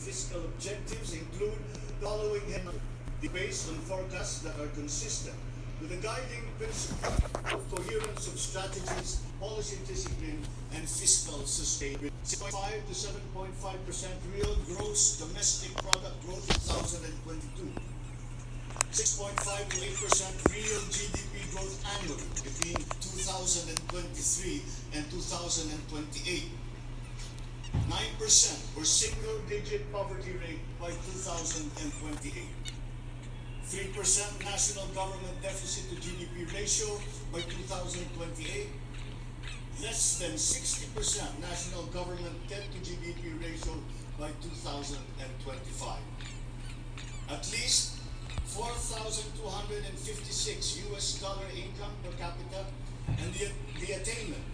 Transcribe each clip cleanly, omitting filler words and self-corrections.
fiscal objectives include the following based on forecasts that are consistent with the guiding principle of coherence of strategies, policy discipline, and fiscal sustainability. 6.5 to 7.5% real gross domestic product growth in 2022. 6.5 to 8% real GDP growth annually between 2023 and 2028. 9% or single-digit poverty rate by 2028. 3% national government deficit to GDP ratio by 2028. Less than 60% national government debt to GDP ratio by 2025. At least $4,256 income per capita and the attainment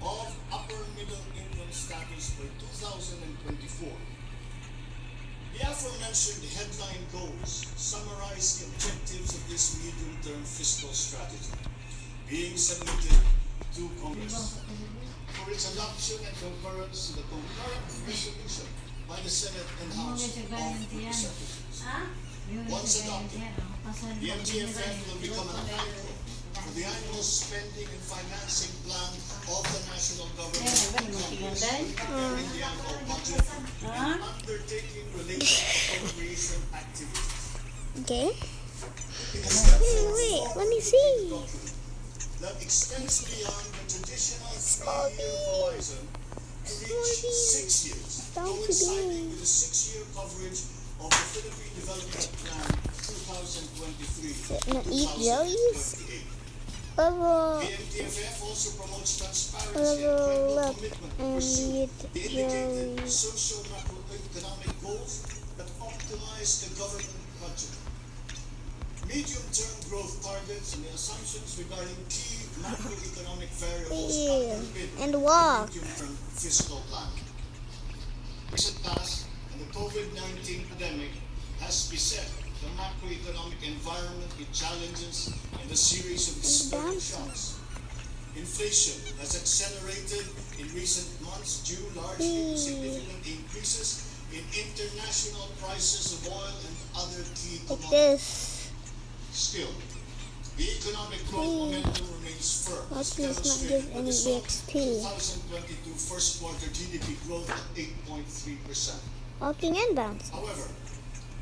of upper middle income status by 2024. The aforementioned headline goals summarize the objectives of this medium-term fiscal strategy being submitted to Congress for its adoption and concurrence to the concurrent resolution by the Senate and House of Representatives. Once adopted, the MTFF will become an anchor for the annual spending and financing plan of the national government, Congress, preparing the annual budget and undertaking related appropriation activities. Okay. Wait, let me see. That extends beyond the traditional 3-year horizon to reach 6 years, coinciding with the 6-year coverage of the Philippine Development Plan 2023-2028. The MTFF also promotes transparency and credible commitment to pursue the indicated social macroeconomic goals that optimize the government budget. Medium-term growth targets and the assumptions regarding key macroeconomic variables underpin the medium-term fiscal plan. Recent past and the COVID-19 pandemic has beset the macroeconomic environment with challenges and a series of external shocks. Inflation has accelerated in recent months due largely to significant increases in international prices of oil and other key commodities. Still, the economic growth momentum remains firm, as demonstrated by the solid 2022 first quarter GDP growth at 8.3%. Walking and bouncing. However,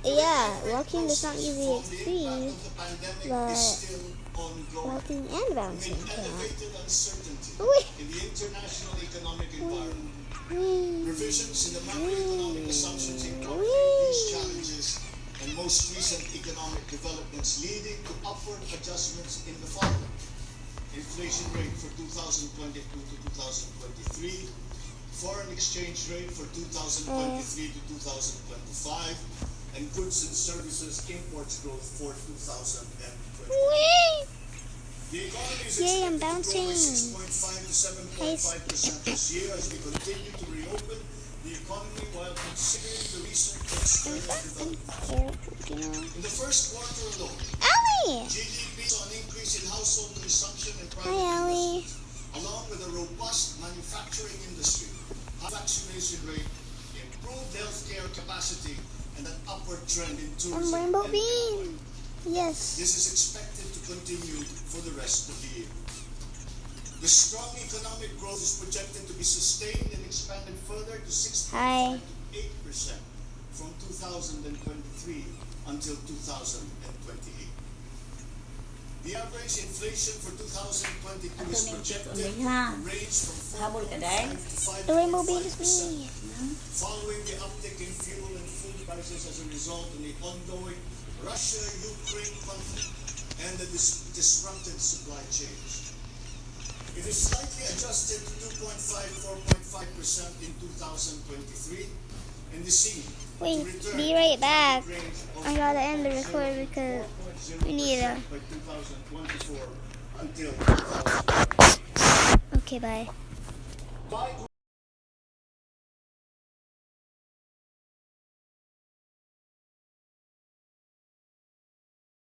yeah, walking does not give you XP, but walking and bouncing can. Elevated uncertainty in the international economic environment. Revisions in the macroeconomic assumptions incorporate these challenges and most recent economic developments leading to upward adjustments in the following: inflation rate for 2022 to 2023, foreign exchange rate for 2023 to 2025, and goods and services imports growth for 2020. The economy is expected to grow by 6.5 to 7.5% this year as we continue to reopen the economy while considering the recent external developments. In the first quarter alone, GDP saw an increase in household consumption and private investments, along with a robust manufacturing industry, high vaccination rate, improved healthcare capacity, and an upward trend in tourism and employment. Yes. This is expected to continue for the rest of the year. The strong economic growth is projected to be sustained and expanded further to 6.5 to 8% from 2023 until 2028. The average inflation for 2022 is projected to range from 4.5 to 5.5%, following the uptick in fuel and food prices as a result of the ongoing Russia-Ukraine conflict and the disrupted supply chains. It is slightly adjusted to 4.5% in 2023 and is seen Wait, to return be right back. to I gotta end the record because we need to. by 2024 until 2020. Okay, bye.